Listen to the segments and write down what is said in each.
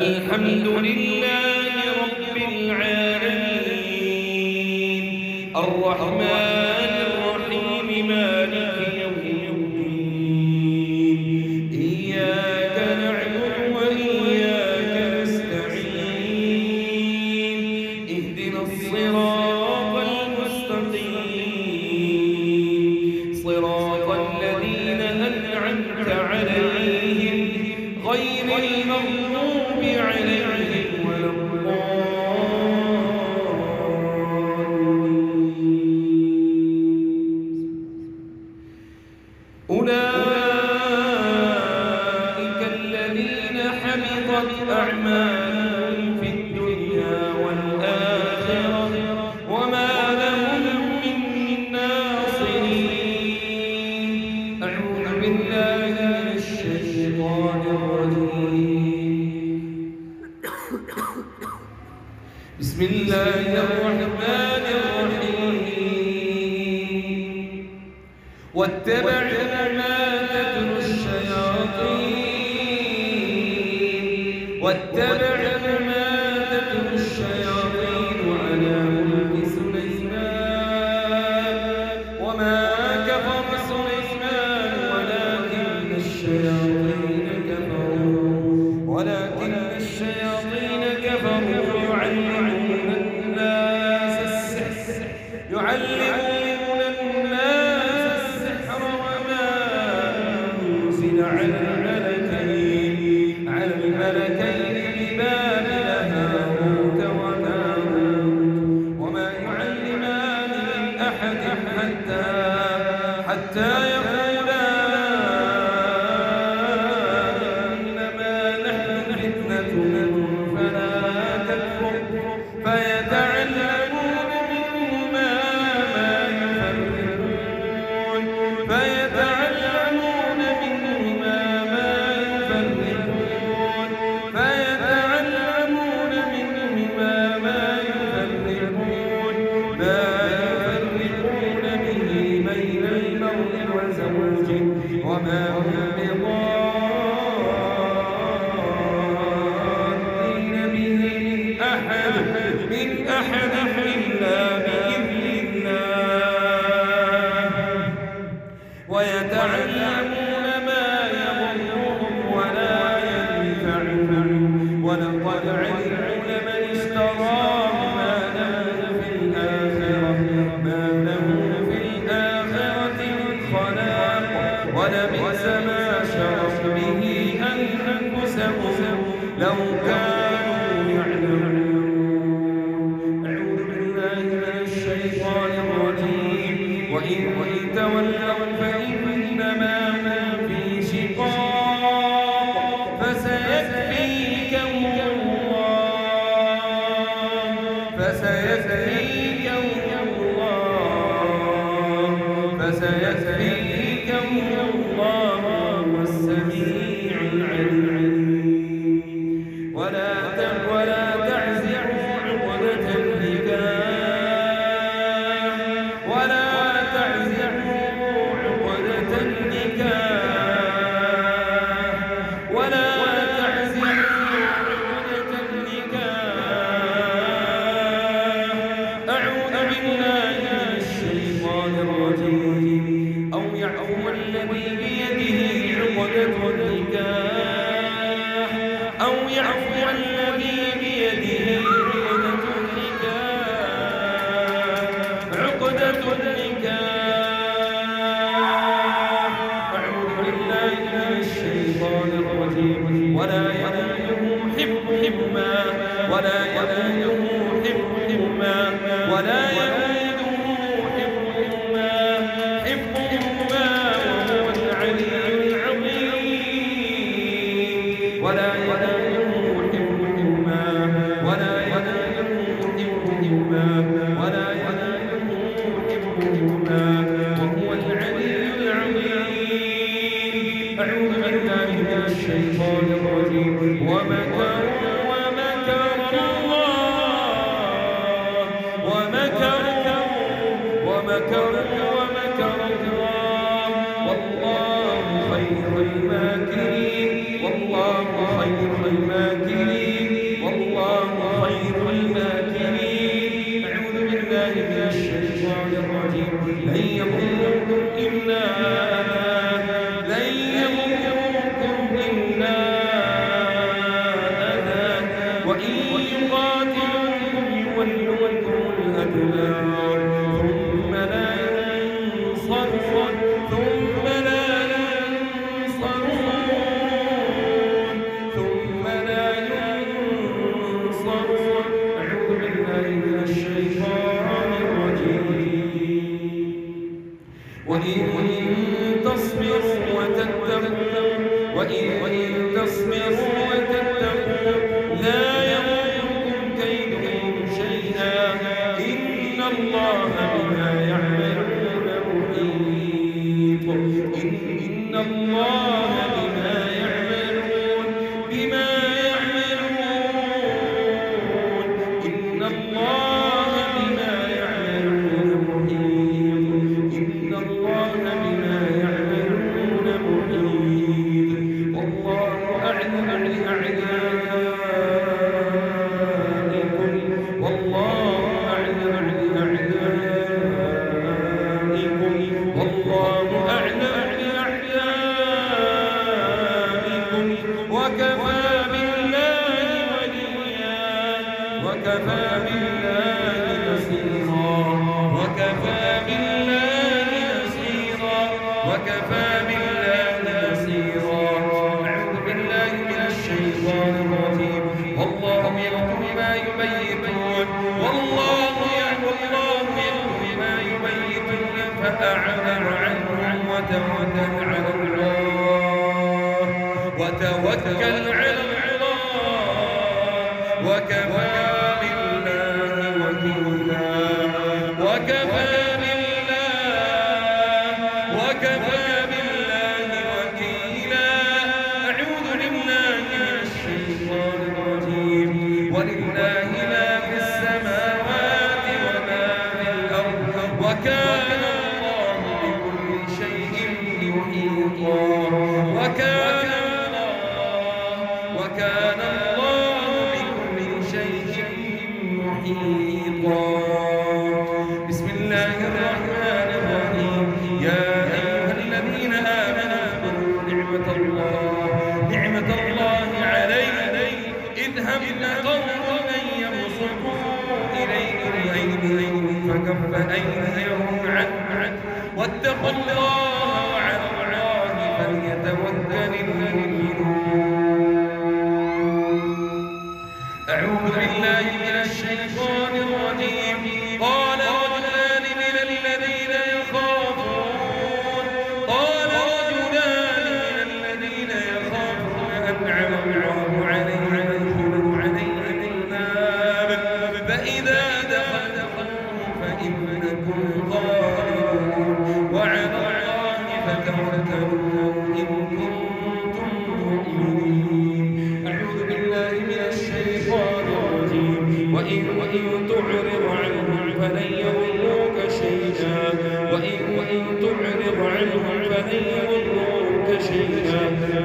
الحمد لله رب العالمين الرحمن الرحيم مالك يوم الدين إياك نعبد وإياك نستعين اهدنا الصراط المستقيم صراط الذين أنعمت عليهم غير المغضوب عليهم ولا الضالين أولئك الذين حبطت أعمالهم في الدنيا والآخرة وما لهم من ناصرين أعوذ بالله من الشيطان الرجيم بسم الله الرحمن الرحيم واتبع ما تتلو الشياطين على ملك سليمان وما كفر سليمان ولكن الشياطين كفروا يعلمون الناس السحر وما أنزل على الملكين ببابل هاروت وماروت وما يعلمان من أحد حتى يقولا إنما نحن فتنة فلا تكفر فيتعلمون منهما ما يفرقون به بين المرء وزوجه وما هم بضارين به من أحد إلا بإذن الله ويتعلمون ما يضرهم ولا ينفعهم ولقد علموا لمن اشتراه ما له في الآخرة من خلاق ولبئس ما شروا به أنفسهم لو كانوا يعلمون أعوذ بالله من الشيطان الرجيم وإن تولوا فإنما هم في شقاق فسيكفيكهم الله هو السميع العليم ولا تعزعوا عقدة النكاح أعوذ بالله من الشيطان الرجيم أو يعفو الذي بيده عقدة النكاح أعوذ بالله من الشيطان الرجيم ولا يؤوده حفظهما وهو العلي العظيم ولا يؤوده حفظهما وهو العلي العظيم أعوذ بالله من الشيطان الرجيم ومكر الله وإن يقاتلوكم يولوكم الأدبار ثم لا ينصرون أعوذ بالله من الشيطان الرجيم وإن تصبروا وتتقوا لا يضركم كيدهم شيئا إن الله بما يعملون محيط إن الله بما يعملون إن الله بما يعملون محيط إن الله بما يعملون محيط والله أعلم بأعدائكم والله أعلم بأعدائكم والله أعلم بأعدائكم وكفى بالله وليا وكفى بالله نصيرا وكفى بالله نصيرا وكفى بالله نصيرا أعوذ بالله من الشيطان الرجيم والله يحكم ما يبيتون والله يحكم ما يبيتون فأعرض عنهم وتوكل على الله وكفى بالله وكيلا وكفى بالله وكيلا أعوذ بالله من الشيطان الرجيم ولله ما في السماوات وما في الأرض وكان الله بكل شيء محيطا وكان الله بكل شيء محيطا بسم الله الرحمن الرحيم يا أيها الذين آمنوا اذكروا نعمة الله عليكم إذ هم قوم أن يبسطوا إليكم أيديهم فكف أيديهم عنكم واتقوا الله وعلى الله فليتوكل المؤمنون أعوذ بالله من الشيطان الرجيم قال رجلان من الذين يخافون أنعم الله عليهم الباب فإذا دخلتم فإنكم غالبون وعلى الله فتوكلوا إن كنتم مؤمنين أعوذ بالله من الشيطان الرجيم وإن تعرض عنهم فلن يضروك شيئا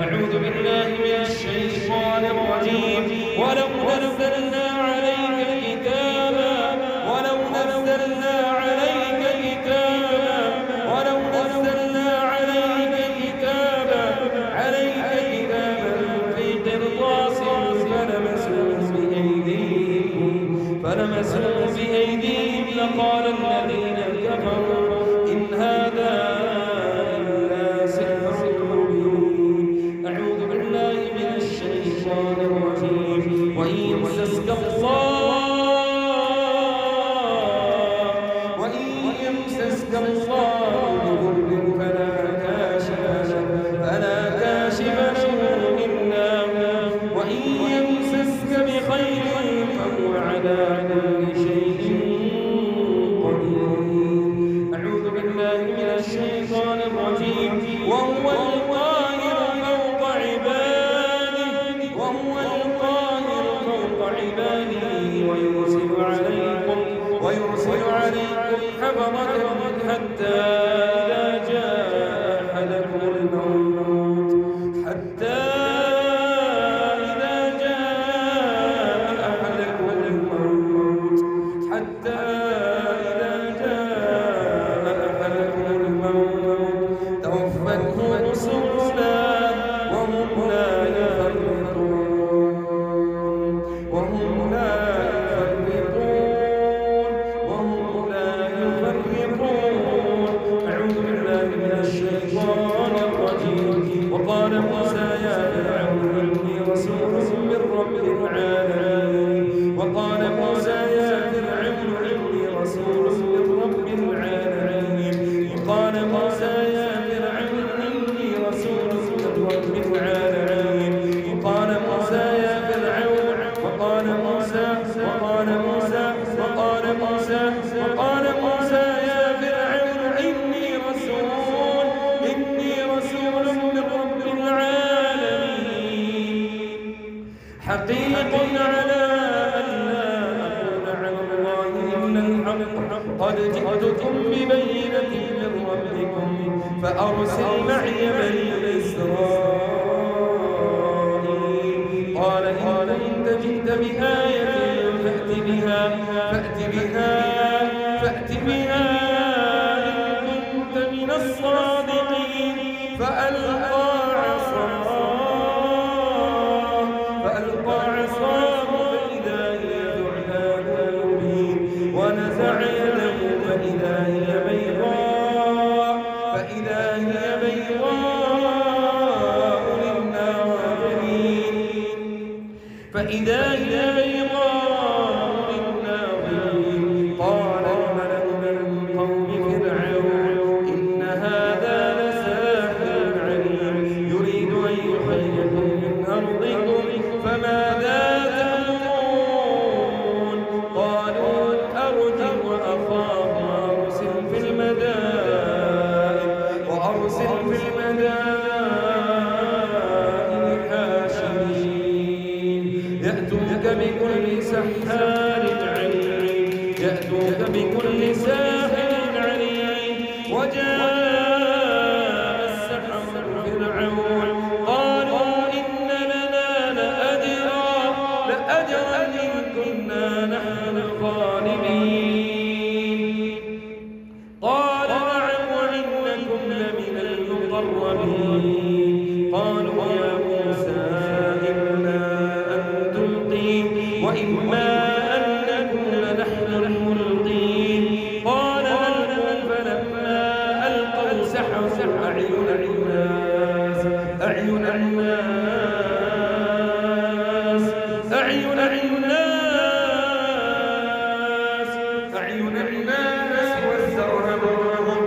أعوذ بالله من الشيطان الرجيم ولو نزلنا عليك كتابا في قرطاس فلمسوه بأيديهم لقال الذين كفروا إن هذا إلا سحر مبين أعوذ بالله من الشيطان الرجيم وإن يمسسك الله بضر فلا كاشف له إلا هو وإن يمسسك بخير فهو على كل شيء قدير أعوذ بالله من الشيطان الرجيم وهو القاهر فوق عباده ويرسل عليكم حفظة حتى إذا جاء أحدكم الموت توفته رسلنا وهم لا يفرطون العالمين. وقال موسى يا فرعون إني رسول من رب العالمين. وقال موسى يا فرعون إني رسول من رب العالمين. وقال موسى يا فرعون وقال موسى يا فرعون إني رسول من رب العالمين. حقيق على أن لا أقول على الله إلا الحق. قد جئتكم ببينة من ربكم فأرسل معي بني إسرائيل. قال إن كنت جئت بآية فأت بها إن كنت من الصادقين. فألقى عصاه فإذا هي ثعبان مبين. ونزع يده فإذا هي بيضاء للناظرين. قال الملأ من قوم فرعون إن هذا لساحر عليم يريد أن يخرجكم من أرضكم فماذا تأمرون. قالوا أرجه وأخاه وأرسل في المدائن حاشرين يأتوك بكل سحار عليم. وجاء السحرة فرعون قالوا إن لنا لأجرا إن كنا نحن الغالبين. قال نعم وإنكم لمن المقربين. قالوا يا موسى إما أن تلقي وإما أن نكون نحن الملقين. قال ألقوا فلما ألقوا سحروا أعين الناس واسترهبوهم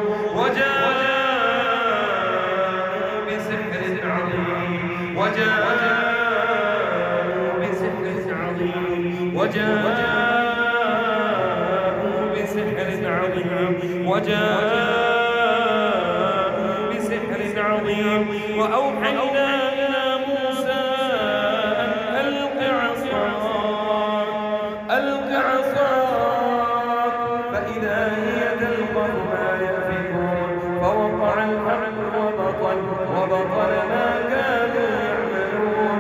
وجاءوا بسحر عظيم. وأوحينا إلى موسى أن ألق عصاك فإذا هي تلقف ما يأفكون. فوقع الحق وبطل ما كانوا يعملون.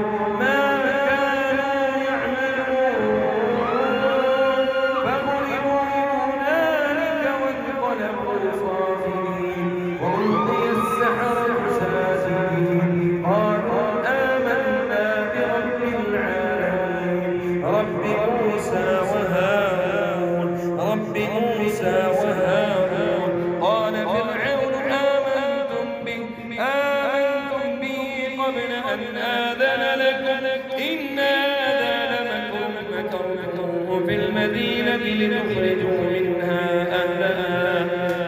فغلبوا هنالك وانقلبوا صاغرين وألقي السحرة ساجدين. قالوا آمنا برب العالمين رب موسى وهارون. قال فرعون آمنتم به قبل أن آذن لكم إن هذا لمكر في المدينة لتخرجوا منها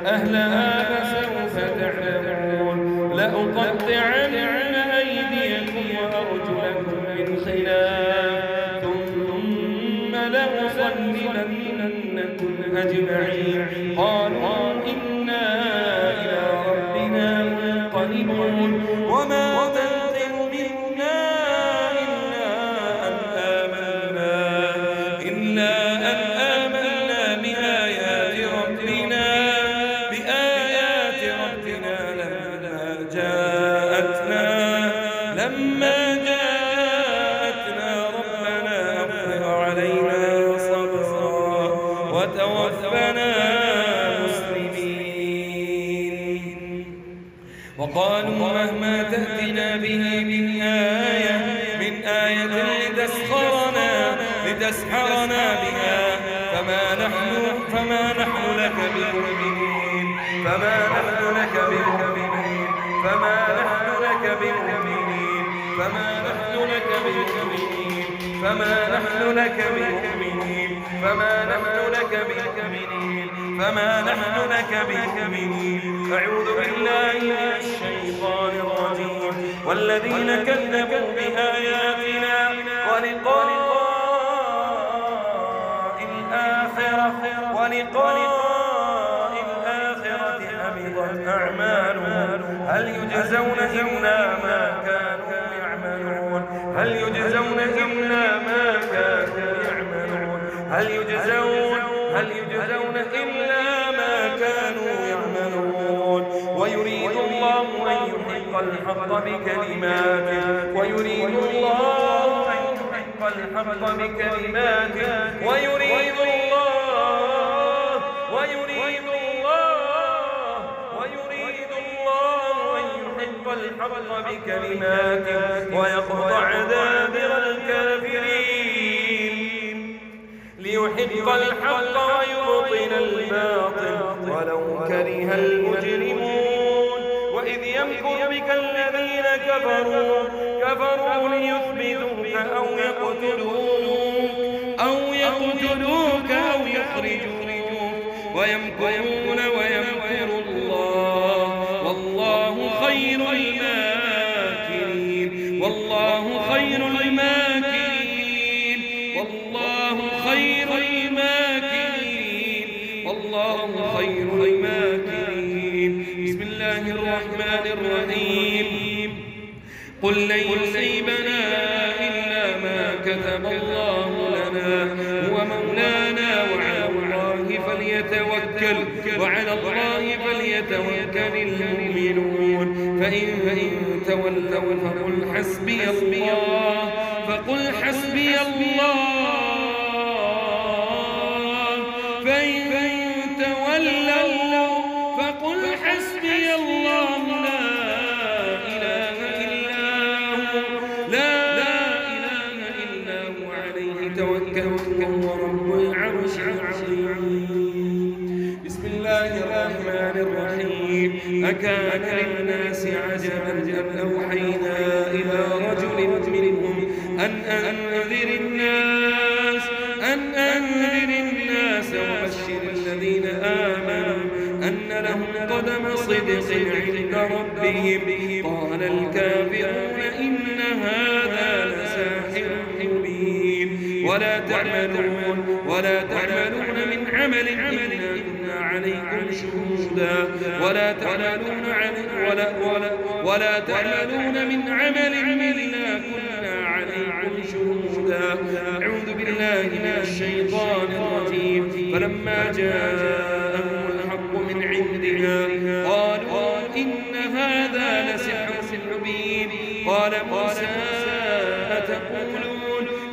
أهلها فسوف تعلمون. لأقطعن أيديكم وأرجلكم من خلاف ثم لأصلبنكم أجمعين. قالوا إنا إلى ربنا منقلبون. وما تنقم منا إلا أن آمنا بآيات ربنا لما جاءتنا ربنا أفرغ علينا صبرا وتوفنا مسلمين. وقالوا مهما تأتنا به من آية لتسحرنا بها فما نحن لك بمؤمنين. فما نحن لك بمؤمنين فما نحن لك بمؤمنين فما نحن لك بمؤمنين. أعوذ بالله من الشيطان الرجيم. والذين كذبوا بآياتنا ولقاء الآخرة حبطت أعمالهم هل يجزون إلا ما كانوا يعملون هل يجزون إلا ما كانوا يعملون هل يجزون إلا ما كانوا يعملون. ويريد الله أن يحق الحق بكلماته ويريد الله أن يحق الحق بكلماته ويريد الله أن يحق الحق بكلماته ويقطع دابر الكافرين ليحق الحق ويبطل الباطل ولو كره المجرمون. وإذ يمكر بك الذين كفروا ليثبتوك أو يقتلوك أو يخرجوك ويمكرون ويمكر الله والله خير الماكرين والله خير الماكرين والله خير الماكرين والله خير الماكرين. بسم الله الرحمن الرحيم. قل لن يصيبنا إلا ما كتب الله لنا هو مولانا وعلى الله فليتوكل المؤمنون. فإن تولوا فقل حسبي الله فإن تولوا فقل حسبي الله لا إله إلا هو عليه توكلت وهو رب العرش العظيم. بسم الله الرحمن الرحيم. أكان للناس عجبا أن أوحينا إلى رجل منهم أن أنذر الناس وبشر الذين آمنوا أن لهم قدم صدق عند ربهم. قال الكافرون إن هذا لساحر مبين. ولا تعملون من عمل إلا عليكم شهودا ولا تعملون من عمل إلا كنا عليكم شهودا. أعوذ بالله من الشيطان الرجيم. فلما جاءهم الحق من عندنا قالوا إن هذا لسحر مبين. قال موسى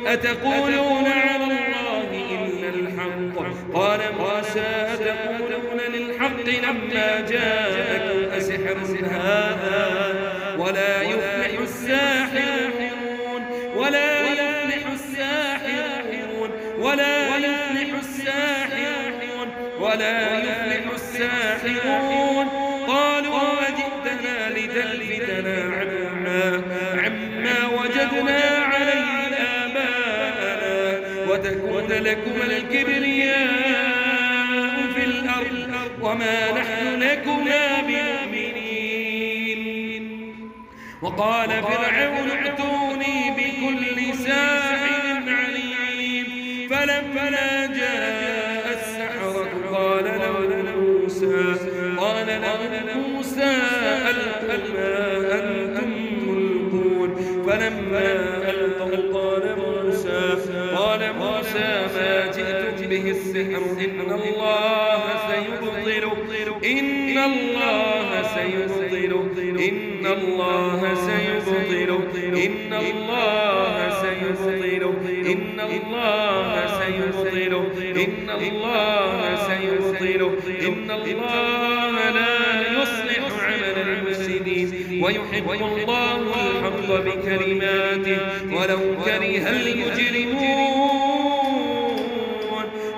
أتقولون على الله إلا الحق. قال موسى أتقولون للحق لما جاءكم أسحر هذا ولا يفلح الساحرون قالوا وجئتنا لتلفتنا عما وجدنا عليه آباءنا وتكون لكم الكبرياء في الأرض وما نحن لكما بمؤمنين. وقال فرعون ائتوني بكل ساحر عليم. فلما جاء السحرة قال لهم موسى ألقوا ما أنتم ملقون. فلما ألقوا قال موسى ما جئتم به السحر إن الله سيبطله إن الله لا يصلح عمل المفسدين ويحب الله الحق بكلماته ولو كره المجرمون.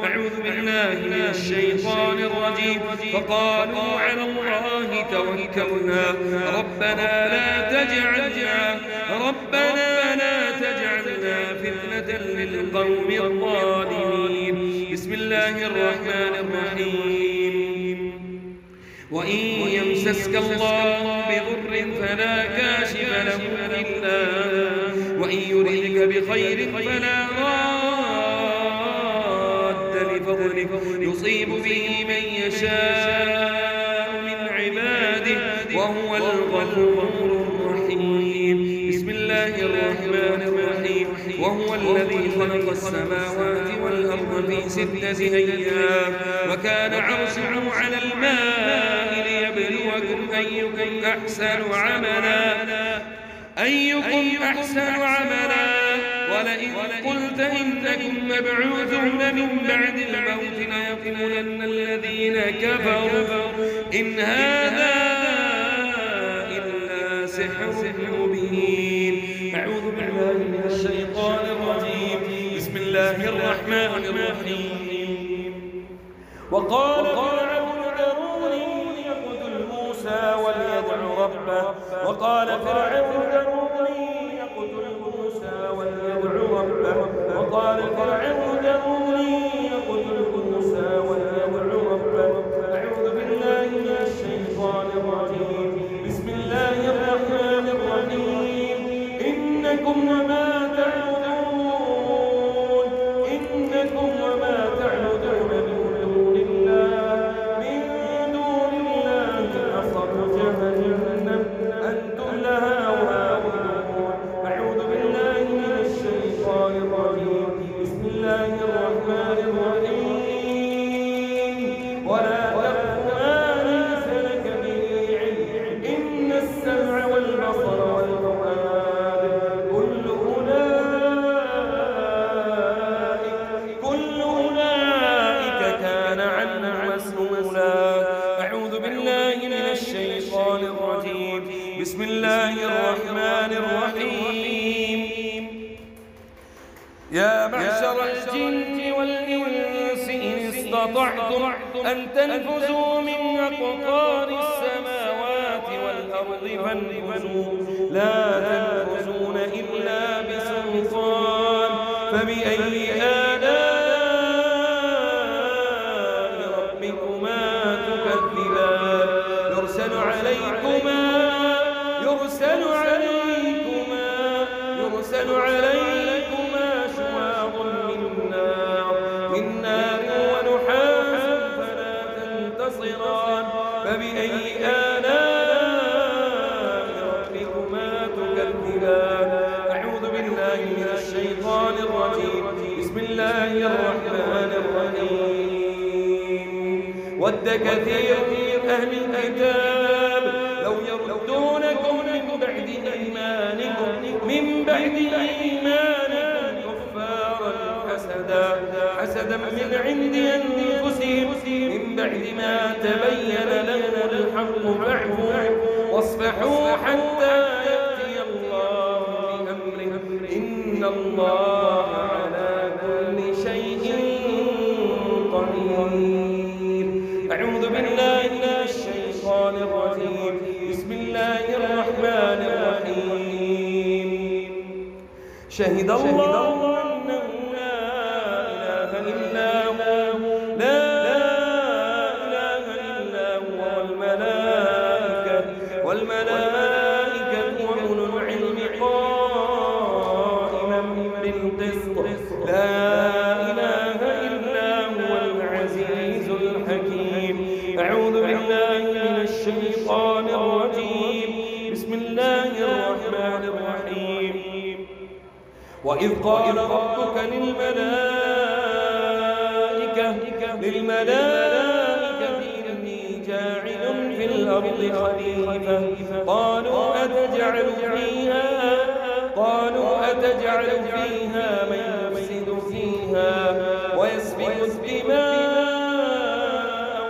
أعوذ بالله من الشيطان الرجيم. فقالوا على الله توكلنا ربنا لا تجعلنا فتنة القوم الظالمين. بسم الله الرحمن الرحيم. وإن يمسسك الله بضر فلا كاشف له إلا هو، وإن يردك بخير فلا راد لفضله يصيب به من يشاء من عباده وهو الغفور الرحيم. بسم الله الرحمن الرحيم. وهو الذي خلق السماوات والأرض في 6 أيام وكان عرشه على الماء ليبلوكم أيكم أحسن عملا ولئن قلت إنكم مبعوثون من بعد الموت ليقولن الذين كفروا إن هذا إلا سحر مبين. أعوذ بالله من الشيطان الرجيم. بسم الله الرحمن الرحيم. وقال فرعون ذروني يقتل موسى وليدع ربه. وقال فرعون ذروني يقتل موسى وليدع ربه. وقال فرعون ذروني يقتل موسى وليدع ربه. أعوذ بالله من الشيطان الرجيم. بسم الله الرحمن الرحيم. إنكم وما تعبدون من دون الله حصب جهنم أنتم لها واردون. أعوذ بالله من الشيطان الرجيم. بسم الله الرحمن الرحيم. ولا تقف ما ليس لك به علم إن السمع والبصر والفؤاد كل أولئك كان عنه مسؤولا. أعوذ بالله من الشيطان الرجيم. بسم الله الرحمن الرحيم. يا معشر الجن والإنس إن استطعتم أن تنفذوا من أقطار السماوات والأرض فانفذوا لا تنفذون إلا بسلطان. فبأي آلاء ربكما تكذبان. يرسل عليكما شواظ من نار ونحاس فلا تنتصران. فبأي آلاء ربكما تكذبان. أعوذ بالله من الشيطان الرجيم. بسم الله الرحمن الرحيم. ود كثير من أهل الكتاب لو يردونكم من بعد إيمانكم كفارا حسدا من عند أنفسهم من بعد ما تبين لهم الحق فاعفوا واصفحوا حتى يأتي الله بأمره إن الله على كل شيء قدير. أعوذ بالله من الشيطان الرجيم. بسم الله الرحمن الرحيم. شهد الله أنه لا إله إلا هو والملائكة وأولو العلم قائما بالقسط لا إله إلا هو العزيز الحكيم. أعوذ بالله من الشيطان الرجيم. بسم الله الرحمن الرحيم. وإذ قال ربك للملائكة إني جاعل في الأرض خليفة. قالوا أتجعل فيها من يفسد فيها ويسفك الدماء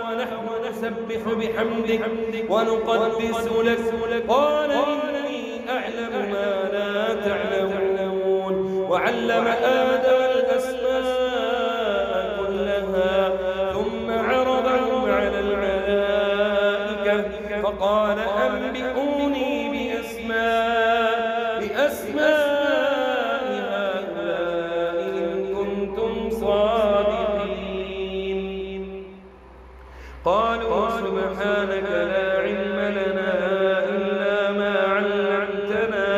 ونحن نسبح بحمدك ونقدس لك. قال إني أعلم ما لا تعلمون. وعلم آدم الأسماء كلها ثم عرضهم على الملائكة فقال أنبئوني بأسماء هؤلاء إن صادقين. قالوا سبحانك لا علم لنا إلا ما علمتنا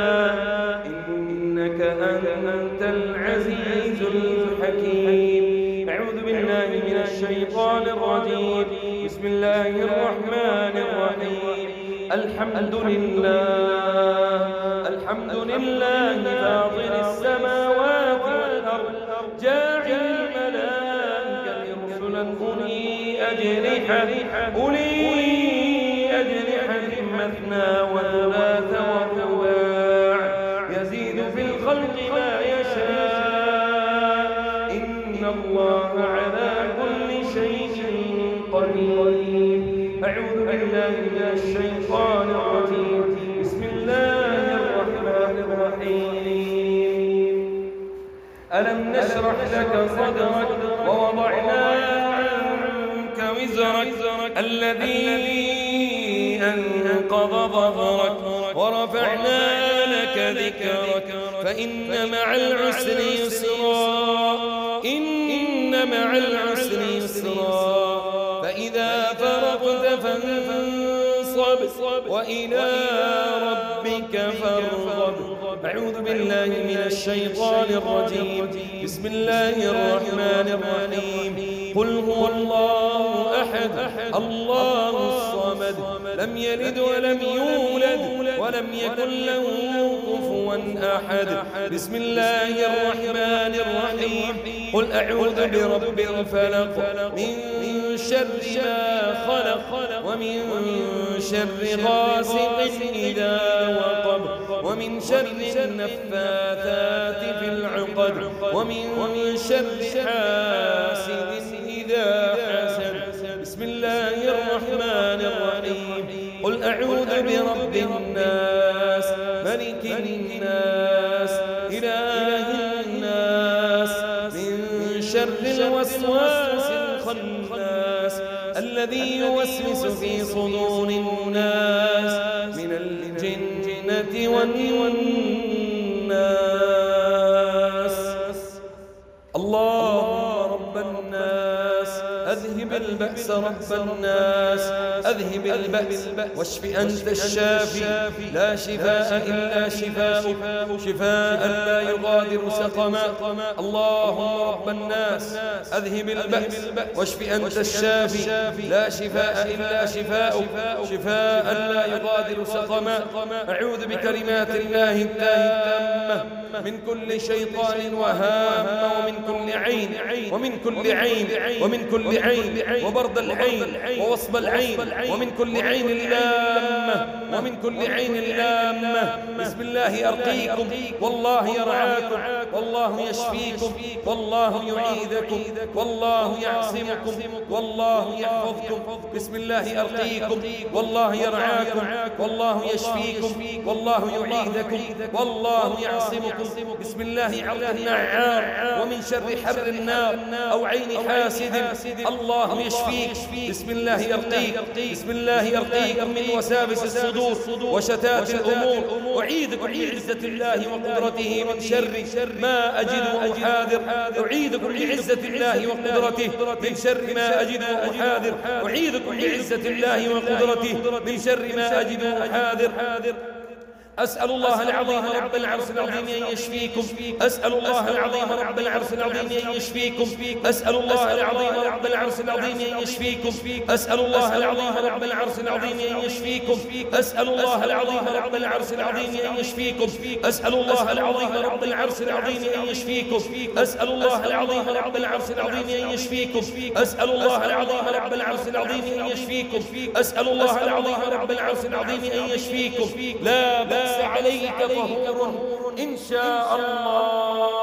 إنك أنت العزيز الحكيم. أعوذ بالله من الشيطان الرجيم. بسم الله الرحمن الرحيم. الحمد لله فاطر السماوات والأرض جاعل الملائكة رسلا أولي أجنحة مثنى وثلاث ورباع يزيد في الخلق ما يشاء إن الله على كل شيء قدير. أعوذ بالله من الشيطان الرجيم. بسم الله الرحمن الرحيم. ألم نشرح لك صدرك ووضعنا عنك وزرك الذي أنقض ظهرك ورفعنا لك ذكرك فإن مع العسر يسرا فإذا فرغت فانصب وإلى ربك فارغب. أعوذ بالله من الشيطان الرجيم. بسم الله الرحمن الرحيم. قل هو الله أحد الله الصمد لم يلد ولم يولد ولم يكن له كفوا أحد. بسم الله الرحمن الرحيم. قل أعوذ برب الفلق من شر ما خلق ومن شر غاسق إذا وقب ومن شر النفاثات في العقد ومن شر حاسد إذا حسد. بسم الله الرحمن الرحيم. قل أعوذ برب الناس ملك الناس إله الناس من شر الوسواس الخناس الذي يوسوس في صدور الناس من الجنة والناس. اللهم رب الناس أذهب البأس رب الناس أذهب البأس واشف أنت الشافي لا شفاء إلا شفاؤك شفاء لا يغادر سقما. اللهم رب الناس أذهب البأس واشف أنت الشافي لا شفاء إلا شفاؤك شفاء لا يغادر سقما. أعوذ بكلمات الله التامة من كل شيطان وهامة ومن كل عين وبرد العين ووصب العين ومن كل عين لامة بسم الله أرقيكم والله يرعاكم والله يشفيكم والله يعيذكم والله يعصمكم والله يحفظكم. بسم الله أرقيكم والله يرعاكم والله يشفيكم والله يعيذكم والله يعصمكم. بسم الله عرض النعام ومن شر حر النار أو عين حاسد الله يشفيك. بسم الله يرقيك بسم الله يرقيكم من وساوس الصدور وشتات الأمور. أعيذكم بعزة الله وقدرته من شر ما أجد وأحاذر. أعيذكم بعزة الله وقدرته من شر ما أجد وأحاذر. أعيذكم بعزة الله وقدرته من شر ما أجد وأحاذر. أسأل الله العظيم رب العرش العظيم أن يشفيكم. أسأل الله العظيم رب العرش العظيم أن يشفيكم. أسأل الله العظيم رب العرش العظيم أن يشفيكم. أسأل الله العظيم رب العرش العظيم أن يشفيكم. أسأل الله العظيم رب العرش العظيم أن يشفيكم. أسأل الله العظيم رب العرش العظيم أن يشفيكم. أسأل الله العظيم رب العرش العظيم أن يشفيكم. أسأل الله العظيم رب العرش العظيم أن يشفيكم. أسأل الله العظيم رب العرش العظيم أن يشفيكم. لا بأس عليك طهور إن شاء الله.